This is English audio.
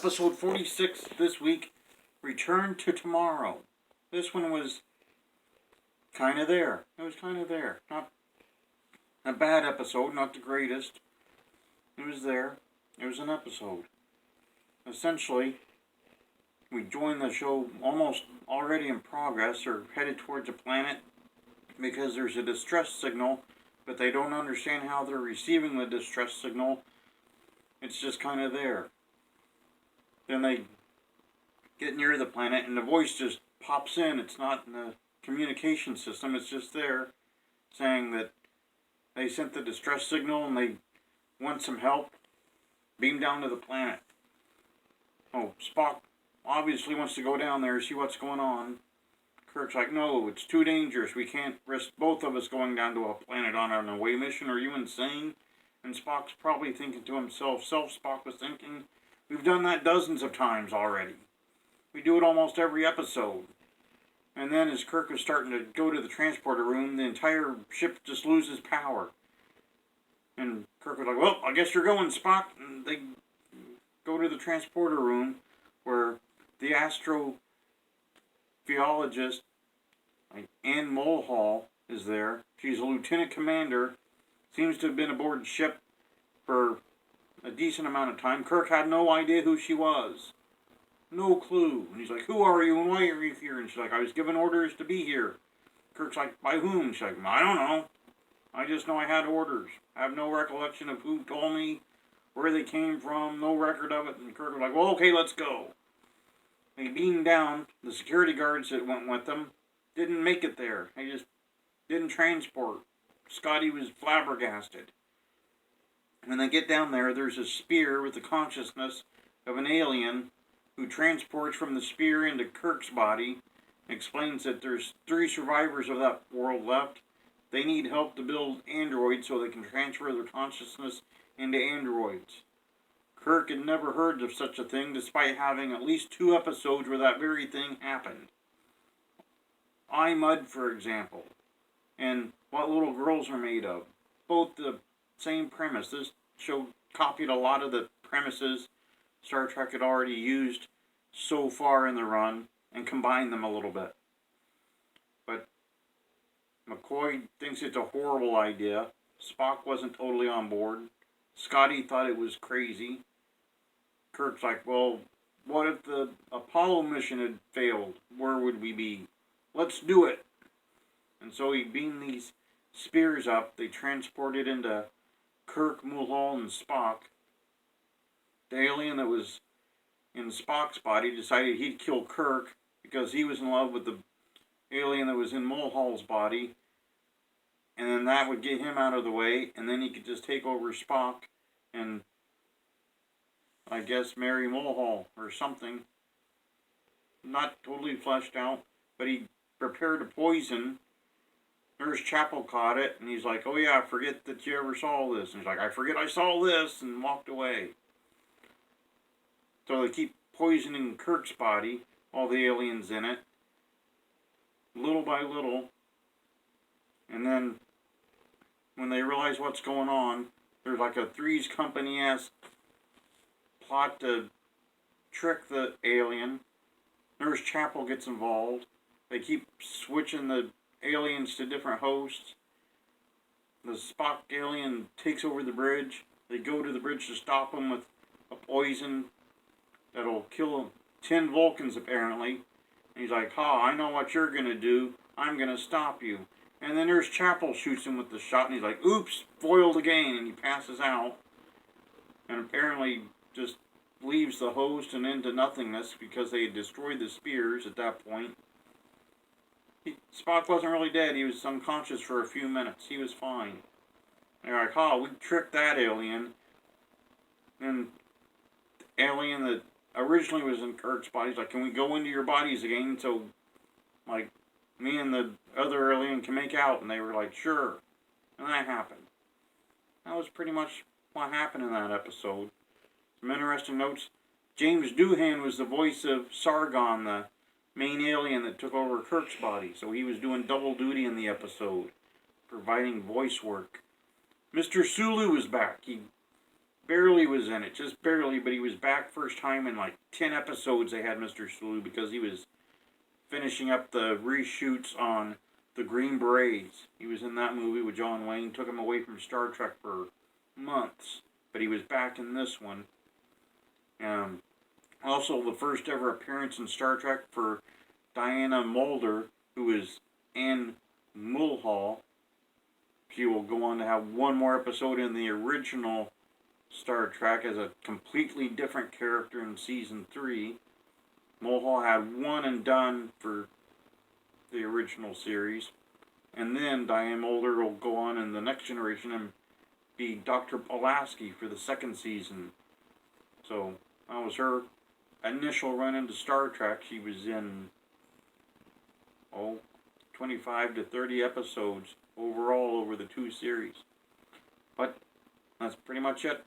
Episode 46 this week, Return to Tomorrow. This one was kind of there. It was kind of there. Not a bad episode, not the greatest. It was there. It was an episode. Essentially, we joined the show almost already in progress or headed towards a planet because there's a distress signal, but they don't understand how they're receiving the distress signal. It's just kind of there. Then they get near the planet and the voice just pops in. It's not in the communication system. It's just there saying that they sent the distress signal and they want some help. Beam down to the planet. Oh, Spock obviously wants to go down there and see what's going on. Kirk's like, no, it's too dangerous. We can't risk both of us going down to a planet on an away mission. Are you insane? And Spock's probably thinking to himself, Spock was thinking, we've done that dozens of times already. We do it almost every episode. And then as Kirk is starting to go to the transporter room, the entire ship just loses power. And Kirk was like, well, I guess you're going, Spock. And they go to the transporter room where the astrophysiologist, Anne Muldaur, is there. She's a lieutenant commander. Seems to have been aboard ship for a decent amount of time. Kirk had no idea who she was. No clue. And he's like, who are you and why are you here? And she's like, I was given orders to be here. Kirk's like, by whom? She's like, I don't know. I just know I had orders. I have no recollection of who told me, where they came from, no record of it. And Kirk was like, well, okay, let's go. They beamed down. The security guards that went with them didn't make it there. They just didn't transport. Scotty was flabbergasted. When they get down there, there's a spear with the consciousness of an alien who transports from the spear into Kirk's body. Explains that there's 3 survivors of that world left. They need help to build androids so they can transfer their consciousness into androids. Kirk had never heard of such a thing, despite having at least 2 episodes where that very thing happened. Mud, for example, and What Little Girls Are Made Of. Both the same premise. This show copied a lot of the premises Star Trek had already used so far in the run and combined them a little bit. But McCoy thinks it's a horrible idea. Spock wasn't totally on board. Scotty thought it was crazy. Kirk's like, well, what if the Apollo mission had failed? Where would we be? Let's do it. And so he beamed these spears up. They transported into Kirk, Muldaur, and Spock. The alien that was in Spock's body decided he'd kill Kirk because he was in love with the alien that was in Muldaur's body. And then that would get him out of the way, and then he could just take over Spock and, I guess, marry Muldaur or something. Not totally fleshed out, but he prepared a poison. Nurse Chapel caught it, and he's like, oh yeah, I forget that you ever saw this. And he's like, I forget I saw this, and walked away. So they keep poisoning Kirk's body, all the aliens in it, little by little. And then, when they realize what's going on, there's like a Three's Company-esque plot to trick the alien. Nurse Chapel gets involved. They keep switching the aliens to different hosts. The Spock alien takes over the bridge. They go to the bridge to stop him with a poison that'll kill 10 Vulcans apparently. And he's like, I know what you're going to do. I'm going to stop you. And then Nurse Chapel shoots him with the shot and he's like, oops, foiled again. And he passes out. And apparently just leaves the host and into nothingness because they had destroyed the spears at that point. Spock wasn't really dead. He was unconscious for a few minutes. He was fine. They're like, we tricked that alien. And the alien that originally was in Kirk's body is like, can we go into your bodies again so, like, me and the other alien can make out? And they were like, sure. And that happened. That was pretty much what happened in that episode. Some interesting notes. James Doohan was the voice of Sargon, the main alien that took over Kirk's body. So he was doing double duty in the episode, providing voice work. Mr. Sulu was back. He barely was in it, just barely, but he was back first time in like 10 episodes they had Mr. Sulu because he was finishing up the reshoots on the Green Berets. He was in that movie with John Wayne, took him away from Star Trek for months, but he was back in this one. Also, the first ever appearance in Star Trek for Diane Muldaur, who is Anne Mulhall. She will go on to have one more episode in the original Star Trek as a completely different character in season 3. Mulhall had one and done for the original series. And then Diane Muldaur will go on in the next generation and be Dr. Pulaski for the second season. So that was her initial run into Star Trek. She was in 25 to 30 episodes overall over the 2 series. But that's pretty much it.